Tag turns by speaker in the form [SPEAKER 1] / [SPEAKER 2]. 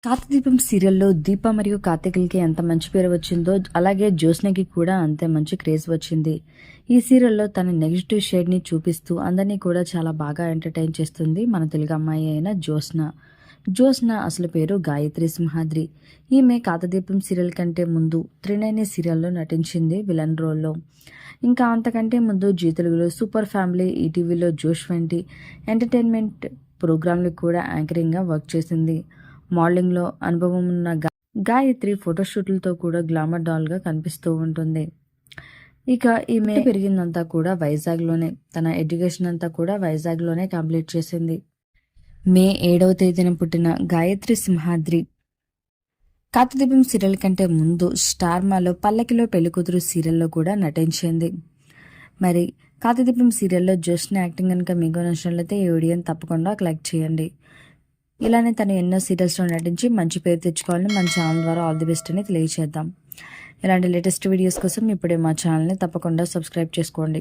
[SPEAKER 1] కార్తీదీపం సీరియల్లో దీప మరియు కార్తీకులకి ఎంత మంచి పేరు వచ్చిందో అలాగే జ్యోత్స్నకి కూడా అంతే మంచి క్రేజ్ వచ్చింది. ఈ సీరియల్లో తన నెగిటివ్ షేడ్ని చూపిస్తూ అందరినీ కూడా చాలా బాగా ఎంటర్టైన్ చేస్తుంది మన తెలుగు అమ్మాయి అయిన జ్యోత్స్న. జ్యోత్స్న అసలు పేరు గాయత్రి సింహాద్రి. ఈమె కార్తీదీపం సీరియల్ కంటే ముందు త్రినయని సీరియల్లో నటించింది విలన్ రోల్లో. ఇంకా అంతకంటే ముందు జీ తెలుగులో సూపర్ ఫ్యామిలీ, ఈటీవీలో జోష్ వంటి ఎంటర్టైన్మెంట్ ప్రోగ్రాంలకు కూడా యాంకరింగ్గా వర్క్ చేసింది. మోడలింగ్లో అనుభవం ఉన్న గాయత్రి ఫోటోషూట్లతో కూడా గ్లామర్ డాల్గా కనిపిస్తూ ఉంటుంది. ఇక ఈమె పెరిగిందంతా కూడా వైజాగ్లోనే, తన ఎడ్యుకేషన్ అంతా కూడా వైజాగ్లోనే కంప్లీట్ చేసింది. మే 7వ తేదీన పుట్టిన గాయత్రి సింహాద్రి కార్తీదీపం సీరియల్ కంటే ముందు స్టార్ మాలో పల్లకిలో పెళ్లికూతురు సీరియల్లో కూడా నటించింది. మరి కార్తీదీపం సీరియల్లో జ్యోత్స్న యాక్టింగ్ కనుక మీకు నచ్చినట్లయితే ఈ వీడియోని తప్పకుండా లైక్ చేయండి. ఇలానే తను ఎన్నో సీరియల్స్లో నటించి మంచి పేరు తెచ్చుకోవాలని మన ఛానల్ ద్వారా ఆల్ ది బెస్ట్ అని తెలియజేద్దాం. ఇలాంటి లేటెస్ట్ వీడియోస్ కోసం ఇప్పుడే మా ఛానల్ని తప్పకుండా సబ్స్క్రైబ్ చేసుకోండి.